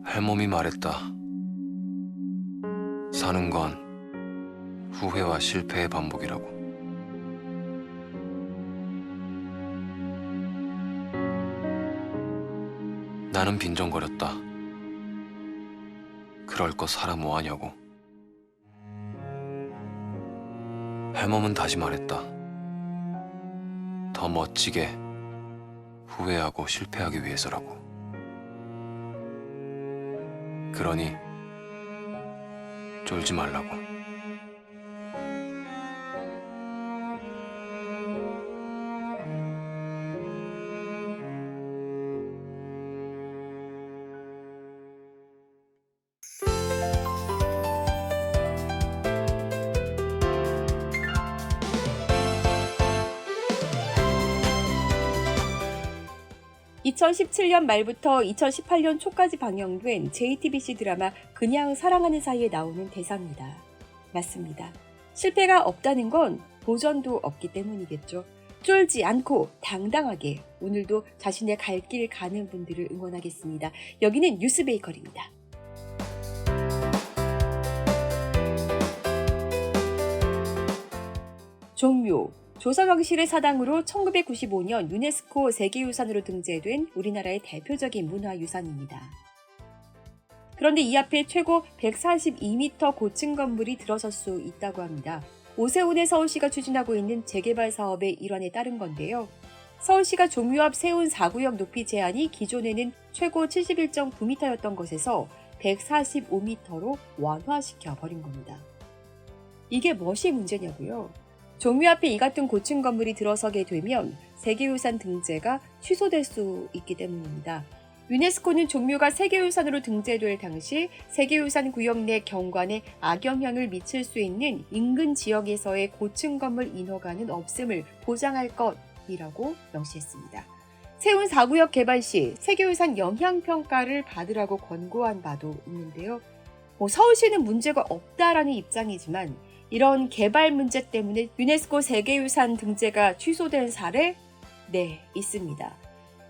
할멈이 말했다. 사는 건 후회와 실패의 반복이라고. 나는 빈정거렸다. 그럴 거 살아 뭐하냐고. 할멈은 다시 말했다. 더 멋지게 후회하고 실패하기 위해서라고. 그러니 쫄지 말라고. (2017년) 말부터 2018년 초까지 방영된 JTBC 드라마 그냥 사랑하는 사이에 나오는 대사입니다. 맞습니다. 실패가 없다는 건 도전도 없기 때문이겠죠. 쫄지 않고 당당하게 오늘도 자신의 갈 길 가는 분들을 응원하겠습니다. 여기는 뉴스베이커리입니다. 종묘 조선왕실의 사당으로 1995년 유네스코 세계유산으로 등재된 우리나라의 대표적인 문화유산입니다. 그런데 이 앞에 최고 142m 고층 건물이 들어설 수 있다고 합니다. 오세훈의 서울시가 추진하고 있는 재개발 사업의 일환에 따른 건데요. 서울시가 종묘 앞 세운 4구역 높이 제한이 기존에는 최고 71.9m였던 것에서 145m로 완화시켜 버린 겁니다. 이게 무엇이 문제냐고요? 종묘 앞에 이 같은 고층 건물이 들어서게 되면 세계유산 등재가 취소될 수 있기 때문입니다. 유네스코는 종묘가 세계유산으로 등재될 당시 세계유산 구역 내 경관에 악영향을 미칠 수 있는 인근 지역에서의 고층 건물 인허가는 없음을 보장할 것이라고 명시했습니다. 세운 4구역 개발 시 세계유산 영향평가를 받으라고 권고한 바도 있는데요. 서울시는 문제가 없다라는 입장이지만 이런 개발 문제 때문에 유네스코 세계유산 등재가 취소된 사례? 네, 있습니다.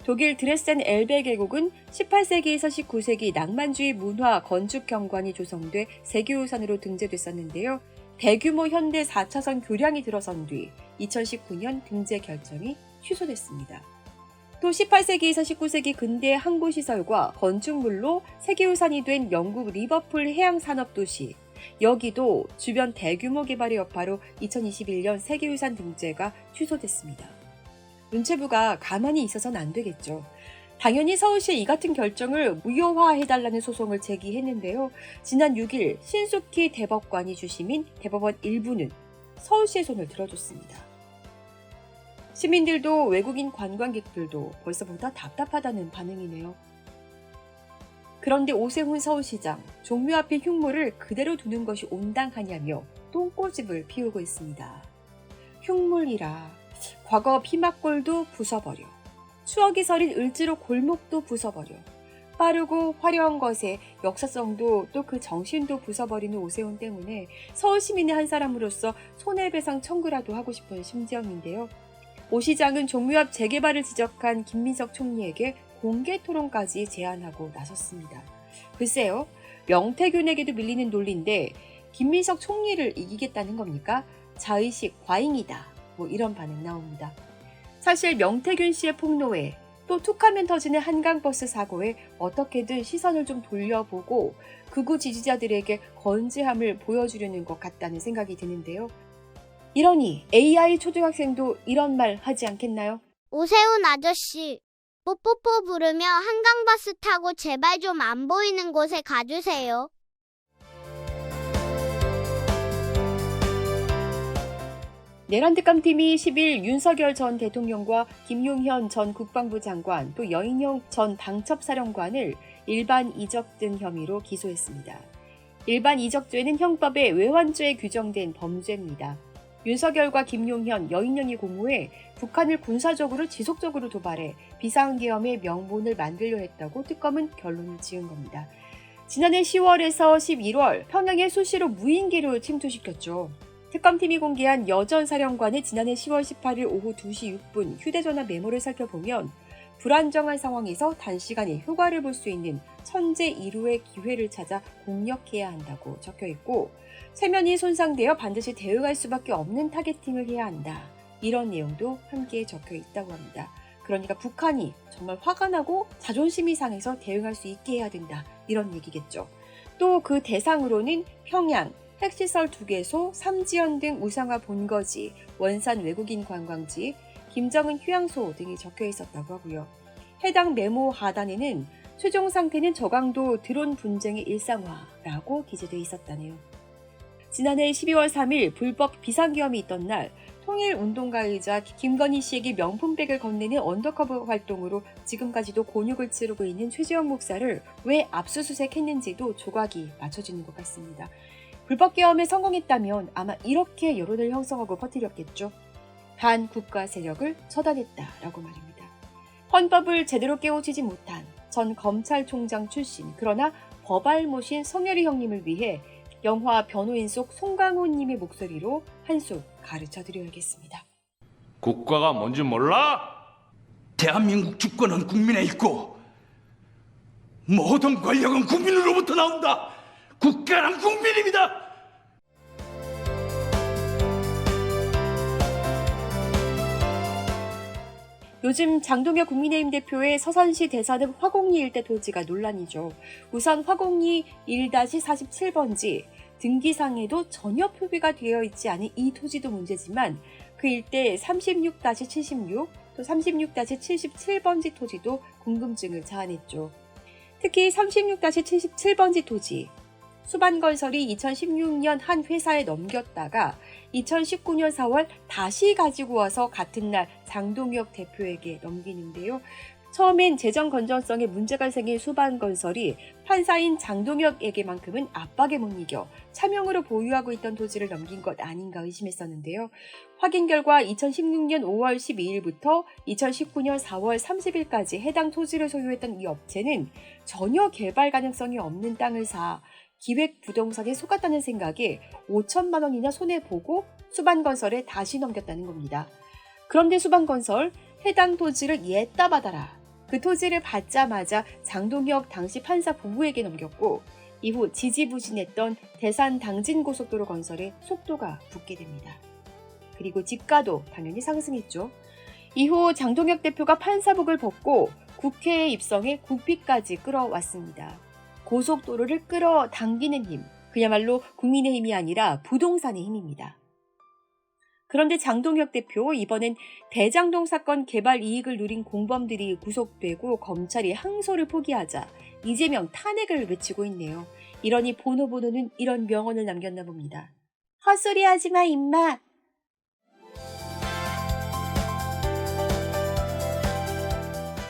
독일 드레센 엘베 계곡은 18세기에서 19세기 낭만주의 문화 건축 경관이 조성돼 세계유산으로 등재됐었는데요. 대규모 현대 4차선 교량이 들어선 뒤 2019년 등재 결정이 취소됐습니다. 또 18세기에서 19세기 근대 항구시설과 건축물로 세계유산이 된 영국 리버풀 해양산업도시, 여기도 주변 대규모 개발의 여파로 2021년 세계유산 등재가 취소됐습니다. 문체부가 가만히 있어서는 안 되겠죠. 당연히 서울시의 이 같은 결정을 무효화해달라는 소송을 제기했는데요. 지난 6일 신숙희 대법관이 주심인 대법원 일부는 서울시의 손을 들어줬습니다. 시민들도 외국인 관광객들도 벌써보다 답답하다는 반응이네요. 그런데 오세훈 서울시장, 종묘 앞의 흉물을 그대로 두는 것이 온당하냐며 똥꼬집을 피우고 있습니다. 흉물이라 과거 피막골도 부숴버려, 추억이 서린 을지로 골목도 부숴버려, 빠르고 화려한 것에 역사성도 또 그 정신도 부숴버리는 오세훈 때문에 서울 시민의 한 사람으로서 손해배상 청구라도 하고 싶은 심정인데요. 오 시장은 종묘 앞 재개발을 지적한 김민석 총리에게 공개 토론까지 제안하고 나섰습니다. 글쎄요, 명태균에게도 밀리는 논리인데 김민석 총리를 이기겠다는 겁니까? 자의식 과잉이다. 이런 반응 나옵니다. 사실 명태균 씨의 폭로에 또 툭하면 터지는 한강버스 사고에 어떻게든 시선을 좀 돌려보고 극우 지지자들에게 건재함을 보여주려는 것 같다는 생각이 드는데요. 이러니 AI 초등학생도 이런 말 하지 않겠나요? 오세훈 아저씨, 뽀뽀뽀 부르며 한강버스 타고 제발 좀 안 보이는 곳에 가주세요. 내란특감팀이 10일 윤석열 전 대통령과 김용현 전 국방부 장관, 또 여인영 전 당첩사령관을 일반 이적 등 혐의로 기소했습니다. 일반 이적죄는 형법에 외환죄에 규정된 범죄입니다. 윤석열과 김용현, 여인영이 공모해 북한을 군사적으로 지속적으로 도발해 비상계엄의 명분을 만들려 했다고 특검은 결론을 지은 겁니다. 지난해 10월에서 11월 평양에 수시로 무인기를 침투시켰죠. 특검팀이 공개한 여전 사령관의 지난해 10월 18일 오후 2시 6분 휴대전화 메모를 살펴보면 불안정한 상황에서 단시간에 효과를 볼 수 있는 천재 1호의 기회를 찾아 공략해야 한다고 적혀 있고, 체면이 손상되어 반드시 대응할 수밖에 없는 타겟팅을 해야 한다. 이런 내용도 함께 적혀 있다고 합니다. 그러니까 북한이 정말 화가 나고 자존심이 상해서 대응할 수 있게 해야 된다. 이런 얘기겠죠. 또 그 대상으로는 평양, 핵시설 2개소, 삼지연 등 우상화 본거지, 원산 외국인 관광지, 김정은 휴양소 등이 적혀 있었다고 하고요. 해당 메모 하단에는 최종 상태는 저강도 드론 분쟁의 일상화라고 기재되어 있었다네요. 지난해 12월 3일 불법 비상계엄이 있던 날 통일운동가이자 김건희 씨에게 명품백을 건네는 언더커버 활동으로 지금까지도 곤욕을 치르고 있는 최재형 목사를 왜 압수수색했는지도 조각이 맞춰지는 것 같습니다. 불법 계엄에 성공했다면 아마 이렇게 여론을 형성하고 퍼뜨렸겠죠. 반국가 세력을 처단했다라고 말입니다. 헌법을 제대로 깨우치지 못한 전 검찰총장 출신, 그러나 법알못인 성열이 형님을 위해 영화 변호인 속 송강호님의 목소리로 한 수 가르쳐 드려야겠습니다. 국가가 뭔지 몰라? 대한민국 주권은 국민에 있고 모든 권력은 국민으로부터 나온다. 국가는 국민입니다. 요즘 장동혁 국민의힘 대표의 서산시 대산읍 화곡리 일대 토지가 논란이죠. 우선 화곡리 1-47번지 등기상에도 전혀 표기가 되어 있지 않은 이 토지도 문제지만 그 일대 36-76, 또 36-77번지 토지도 궁금증을 자아냈죠. 특히 36-77번지 토지, 수반건설이 2016년 한 회사에 넘겼다가 2019년 4월 다시 가지고 와서 같은 날 장동혁 대표에게 넘기는데요. 처음엔 재정 건전성에 문제가 생긴 수반건설이 판사인 장동혁에게만큼은 압박에 못 이겨 차명으로 보유하고 있던 토지를 넘긴 것 아닌가 의심했었는데요. 확인 결과 2016년 5월 12일부터 2019년 4월 30일까지 해당 토지를 소유했던 이 업체는 전혀 개발 가능성이 없는 땅을 사 기획부동산에 속았다는 생각에 5천만 원이나 손해보고 수반건설에 다시 넘겼다는 겁니다. 그런데 수반건설 해당 토지를 얘따 받아라. 그 토지를 받자마자 장동혁 당시 판사 부부에게 넘겼고 이후 지지부진했던 대산 당진고속도로 건설에 속도가 붙게 됩니다. 그리고 집가도 당연히 상승했죠. 이후 장동혁 대표가 판사복을 벗고 국회에 입성해 국비까지 끌어왔습니다. 고속도로를 끌어당기는 힘, 그야말로 국민의 힘이 아니라 부동산의 힘입니다. 그런데 장동혁 대표 이번엔 대장동 사건 개발 이익을 누린 공범들이 구속되고 검찰이 항소를 포기하자 이재명 탄핵을 외치고 있네요. 이러니 보노보노는 이런 명언을 남겼나 봅니다. 헛소리 하지 마 임마.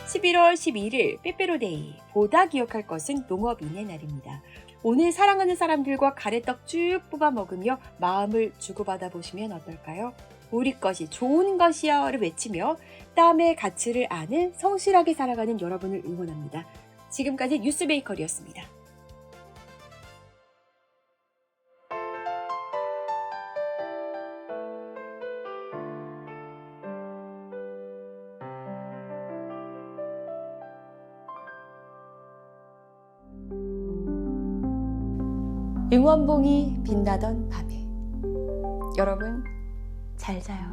11월 11일 빼빼로데이, 보다 기억할 것은 농업인의 날입니다. 오늘 사랑하는 사람들과 가래떡 쭉 뽑아 먹으며 마음을 주고받아 보시면 어떨까요? 우리 것이 좋은 것이여를 외치며 땀의 가치를 아는 성실하게 살아가는 여러분을 응원합니다. 지금까지 뉴스베이커리였습니다. 응원봉이 빛나던 밤에 여러분 잘 자요.